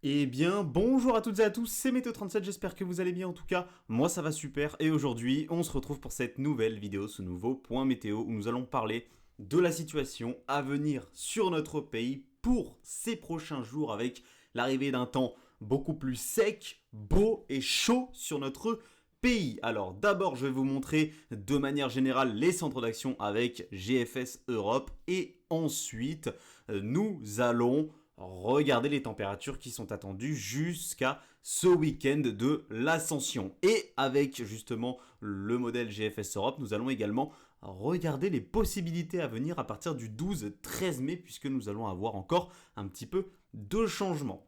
Eh bien, bonjour à toutes et à tous, c'est Météo37, j'espère que vous allez bien en tout cas. Moi ça va super et aujourd'hui on se retrouve pour cette nouvelle vidéo, ce nouveau point météo où nous allons parler de la situation à venir sur notre pays pour ces prochains jours avec l'arrivée d'un temps beaucoup plus sec, beau et chaud sur notre pays. Alors d'abord je vais vous montrer de manière générale les centres d'action avec GFS Europe et ensuite nous allons regardez les températures qui sont attendues jusqu'à ce week-end de l'Ascension. Et avec justement le modèle GFS Europe, nous allons également regarder les possibilités à venir à partir du 12-13 mai, puisque nous allons avoir encore un petit peu de changement.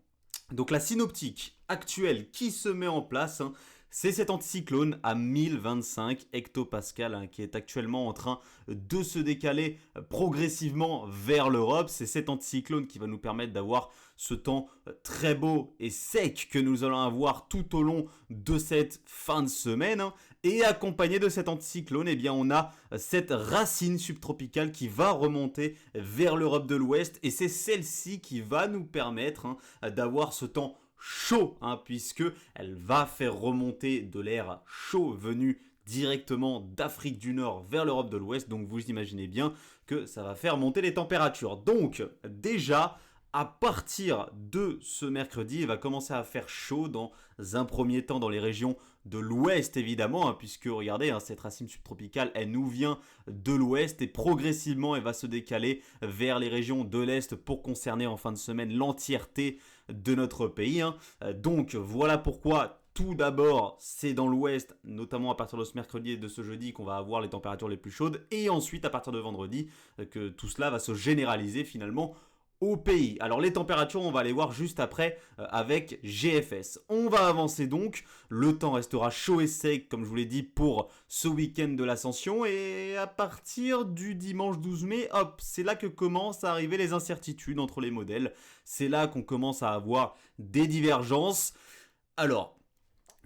Donc la synoptique actuelle qui se met en place, c'est cet anticyclone à 1025 hectopascal qui est actuellement en train de se décaler progressivement vers l'Europe. C'est cet anticyclone qui va nous permettre d'avoir ce temps très beau et sec que nous allons avoir tout au long de cette fin de semaine. Et accompagné de cet anticyclone, eh bien, on a cette racine subtropicale qui va remonter vers l'Europe de l'Ouest et c'est celle-ci qui va nous permettre d'avoir ce temps chaud, puisque elle va faire remonter de l'air chaud venu directement d'Afrique du Nord vers l'Europe de l'Ouest. Donc vous imaginez bien que ça va faire monter les températures. Donc déjà, à partir de ce mercredi, il va commencer à faire chaud dans un premier temps dans les régions de l'ouest évidemment, puisque regardez, cette racine subtropicale, elle nous vient de l'ouest et progressivement elle va se décaler vers les régions de l'est pour concerner en fin de semaine l'entièreté de notre pays. Donc voilà pourquoi tout d'abord, c'est dans l'ouest, notamment à partir de ce mercredi et de ce jeudi, qu'on va avoir les températures les plus chaudes. Et ensuite, à partir de vendredi, que tout cela va se généraliser finalement au pays. Alors les températures, on va les voir juste après avec GFS. On va avancer donc, le temps restera chaud et sec comme je vous l'ai dit pour ce week-end de l'Ascension et à partir du dimanche 12 mai, hop, c'est là que commencent à arriver les incertitudes entre les modèles. C'est là qu'on commence à avoir des divergences. Alors,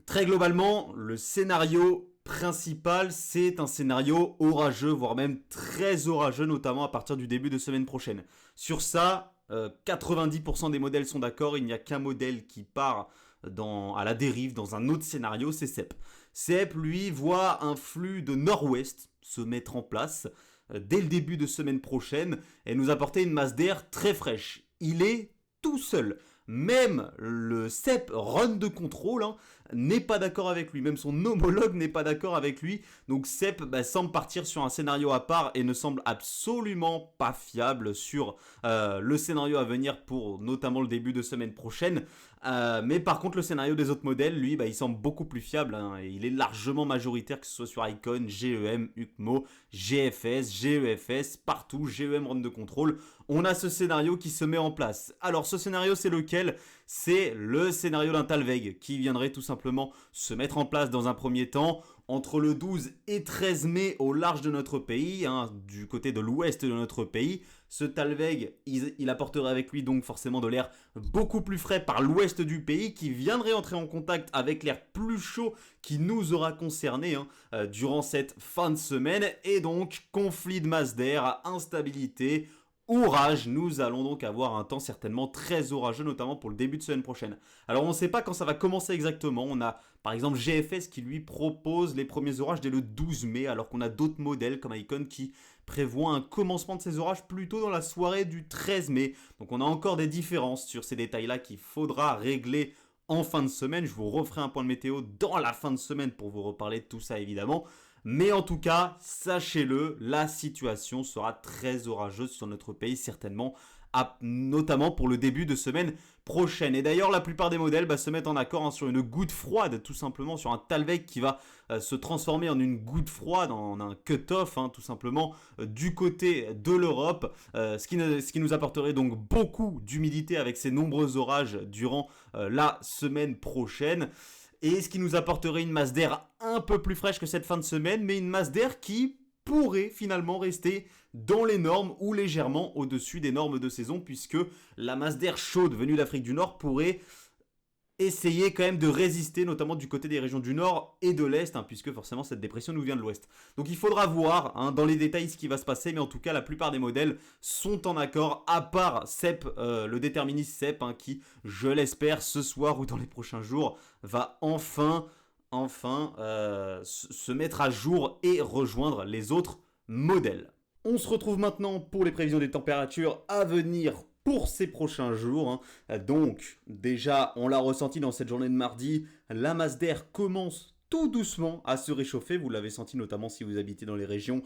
très globalement, le scénario principal, c'est un scénario orageux, voire même très orageux, notamment à partir du début de semaine prochaine. Sur ça, 90% des modèles sont d'accord, il n'y a qu'un modèle qui part à la dérive dans un autre scénario, c'est CEP. CEP, lui, voit un flux de nord-ouest se mettre en place dès le début de semaine prochaine et nous apporter une masse d'air très fraîche. Il est tout seul. Même le CEP Run de contrôle n'est pas d'accord avec lui. Même son homologue n'est pas d'accord avec lui. Donc CEP semble partir sur un scénario à part et ne semble absolument pas fiable sur le scénario à venir pour notamment le début de semaine prochaine. Mais par contre le scénario des autres modèles, lui, il semble beaucoup plus fiable. Et il est largement majoritaire, que ce soit sur Icon, GEM, UCMO, GFS, GEFS, partout, GEM Run de contrôle. On a ce scénario qui se met en place. Alors ce scénario, c'est lequel ? C'est le scénario d'un Talweg qui viendrait tout simplement se mettre en place dans un premier temps entre le 12 et 13 mai au large de notre pays, du côté de l'ouest de notre pays. Ce Talweg, il apporterait avec lui donc forcément de l'air beaucoup plus frais par l'ouest du pays qui viendrait entrer en contact avec l'air plus chaud qui nous aura concerné durant cette fin de semaine et donc conflit de masse d'air, instabilité, orage, nous allons donc avoir un temps certainement très orageux, notamment pour le début de semaine prochaine. Alors on ne sait pas quand ça va commencer exactement, on a par exemple GFS qui lui propose les premiers orages dès le 12 mai, alors qu'on a d'autres modèles comme Icon qui prévoient un commencement de ces orages plutôt dans la soirée du 13 mai. Donc on a encore des différences sur ces détails-là qu'il faudra régler en fin de semaine. Je vous referai un point de météo dans la fin de semaine pour vous reparler de tout ça évidemment. Mais en tout cas, sachez-le, la situation sera très orageuse sur notre pays, certainement, notamment pour le début de semaine prochaine. Et d'ailleurs, la plupart des modèles se mettent en accord sur une goutte froide, tout simplement, sur un Talweg qui va se transformer en une goutte froide, en un cut-off, tout simplement, du côté de l'Europe, ce qui nous apporterait donc beaucoup d'humidité avec ces nombreux orages durant la semaine prochaine. Et ce qui nous apporterait une masse d'air un peu plus fraîche que cette fin de semaine, mais une masse d'air qui pourrait finalement rester dans les normes ou légèrement au-dessus des normes de saison, puisque la masse d'air chaude venue d'Afrique du Nord pourrait essayer quand même de résister, notamment du côté des régions du nord et de l'est, hein, puisque forcément cette dépression nous vient de l'ouest. Donc il faudra voir hein, dans les détails ce qui va se passer, mais en tout cas la plupart des modèles sont en accord, à part CEP, le déterministe CEP, hein, qui, je l'espère, ce soir ou dans les prochains jours, va enfin se mettre à jour et rejoindre les autres modèles. On se retrouve maintenant pour les prévisions des températures à venir pour ces prochains jours. Hein. Donc, déjà, on l'a ressenti dans cette journée de mardi, la masse d'air commence tout doucement à se réchauffer. Vous l'avez senti notamment si vous habitez dans les régions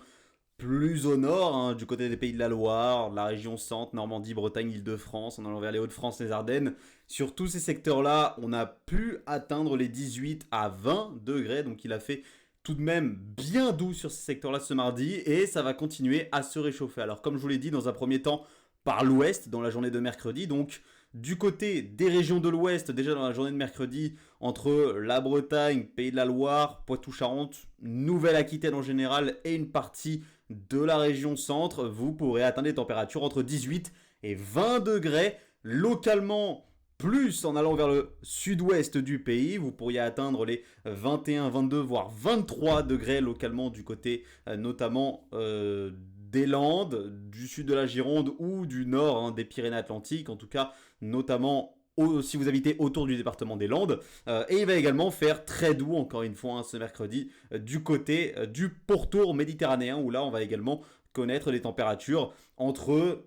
plus au nord, hein, du côté des Pays de la Loire, la région centre, Normandie, Bretagne, Île-de-France, en allant vers les Hauts-de-France, les Ardennes. Sur tous ces secteurs-là, on a pu atteindre les 18 à 20 degrés, donc il a fait tout de même bien doux sur ces secteurs-là ce mardi, et ça va continuer à se réchauffer. Alors comme je vous l'ai dit, dans un premier temps, par l'ouest, dans la journée de mercredi, donc du côté des régions de l'ouest, déjà dans la journée de mercredi, entre la Bretagne, Pays de la Loire, Poitou-Charentes, Nouvelle-Aquitaine en général, et une partie de la région centre, vous pourrez atteindre des températures entre 18 et 20 degrés. Localement, plus en allant vers le sud-ouest du pays, vous pourriez atteindre les 21, 22, voire 23 degrés localement du côté notamment des Landes, du sud de la Gironde ou du nord hein, des Pyrénées-Atlantiques, en tout cas notamment si vous habitez autour du département des Landes. Et il va également faire très doux, encore une fois, hein, ce mercredi, du côté du pourtour méditerranéen, où là, on va également connaître des températures entre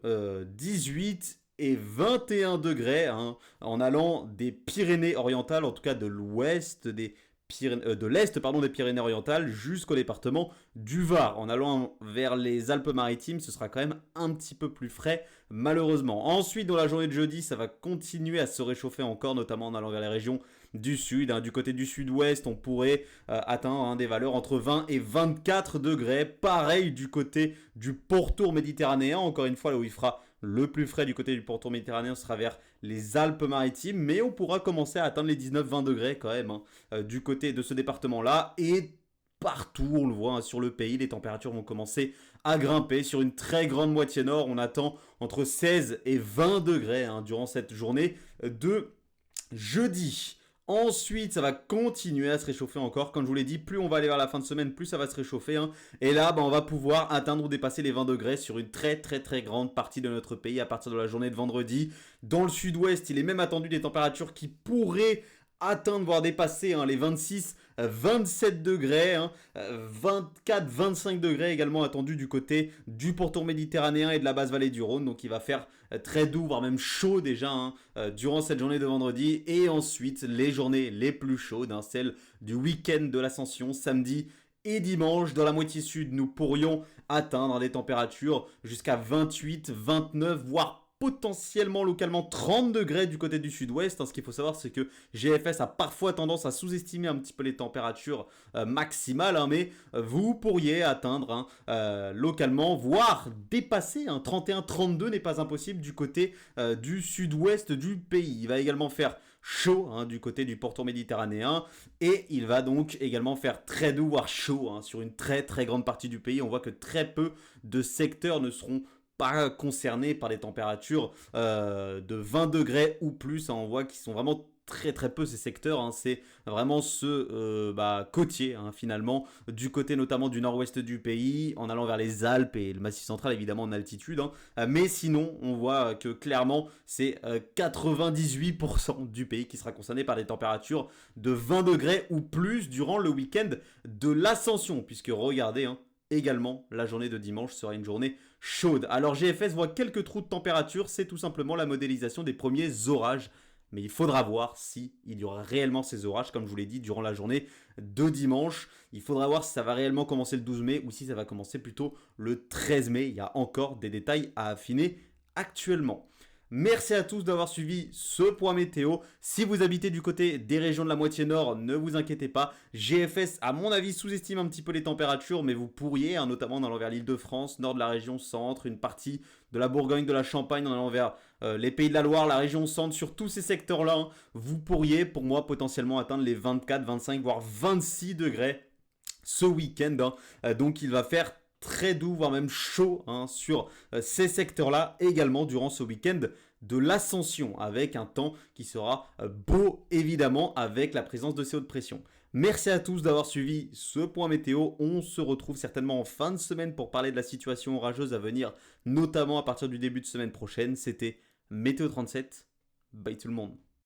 18 et 21 degrés, hein, en allant des Pyrénées-Orientales, en tout cas de l'ouest de l'est des Pyrénées-Orientales jusqu'au département du Var. En allant vers les Alpes-Maritimes, ce sera quand même un petit peu plus frais, malheureusement. Ensuite, dans la journée de jeudi, ça va continuer à se réchauffer encore, notamment en allant vers les régions du sud. Hein. Du côté du sud-ouest, on pourrait atteindre hein, des valeurs entre 20 et 24 degrés. Pareil du côté du pourtour méditerranéen, encore une fois, là où il fera le plus frais du côté du pourtour méditerranéen sera vers les Alpes-Maritimes, mais on pourra commencer à atteindre les 19-20 degrés quand même hein, du côté de ce département-là. Et partout, on le voit hein, sur le pays, les températures vont commencer à grimper. Sur une très grande moitié nord, on attend entre 16 et 20 degrés hein, durant cette journée de jeudi. Ensuite, ça va continuer à se réchauffer encore. Comme je vous l'ai dit, plus on va aller vers la fin de semaine, plus ça va se réchauffer. Hein. Et là, on va pouvoir atteindre ou dépasser les 20 degrés sur une très grande partie de notre pays à partir de la journée de vendredi. Dans le sud-ouest, il est même attendu des températures qui pourraient atteindre, voire dépasser hein, les 26, 27 degrés, hein, 24, 25 degrés également attendus du côté du pourtour méditerranéen et de la basse vallée du Rhône. Donc il va faire très doux, voire même chaud déjà hein, durant cette journée de vendredi. Et ensuite, les journées les plus chaudes, hein, celles du week-end de l'Ascension, samedi et dimanche. Dans la moitié sud, nous pourrions atteindre des températures jusqu'à 28, 29, voire potentiellement localement 30 degrés du côté du sud-ouest. Ce qu'il faut savoir, c'est que GFS a parfois tendance à sous-estimer un petit peu les températures maximales, hein, mais vous pourriez atteindre localement, voire dépasser 31-32 n'est pas impossible du côté du sud-ouest du pays. Il va également faire chaud hein, du côté du pourtour méditerranéen et il va donc également faire très doux, voire chaud hein, sur une très grande partie du pays. On voit que très peu de secteurs ne seront pas concernés par des températures de 20 degrés ou plus. Hein. On voit qu'ils sont vraiment très peu ces secteurs. Hein. C'est vraiment ceux côtiers hein, finalement, du côté notamment du nord-ouest du pays, en allant vers les Alpes et le Massif central évidemment en altitude. Hein. Mais sinon, on voit que clairement, c'est 98% du pays qui sera concerné par des températures de 20 degrés ou plus durant le week-end de l'Ascension. Puisque regardez, hein, également, la journée de dimanche sera une journée chaude. Alors GFS voit quelques trous de température, c'est tout simplement la modélisation des premiers orages. Mais il faudra voir si il y aura réellement ces orages, comme je vous l'ai dit, durant la journée de dimanche. Il faudra voir si ça va réellement commencer le 12 mai ou si ça va commencer plutôt le 13 mai. Il y a encore des détails à affiner actuellement. Merci à tous d'avoir suivi ce point météo. Si vous habitez du côté des régions de la moitié nord, ne vous inquiétez pas. GFS, à mon avis, sous-estime un petit peu les températures, mais vous pourriez, hein, notamment en allant vers l'Île-de-France, nord de la région centre, une partie de la Bourgogne, de la Champagne, en allant vers les Pays de la Loire, la région centre, sur tous ces secteurs-là, hein, vous pourriez, pour moi, potentiellement atteindre les 24, 25, voire 26 degrés ce week-end. Hein. Donc il va faire très doux, voire même chaud hein, sur ces secteurs-là également durant ce week-end de l'ascension avec un temps qui sera beau évidemment avec la présence de ces hautes pressions. Merci à tous d'avoir suivi ce point météo. On se retrouve certainement en fin de semaine pour parler de la situation orageuse à venir, notamment à partir du début de semaine prochaine. C'était Météo 37. Bye tout le monde.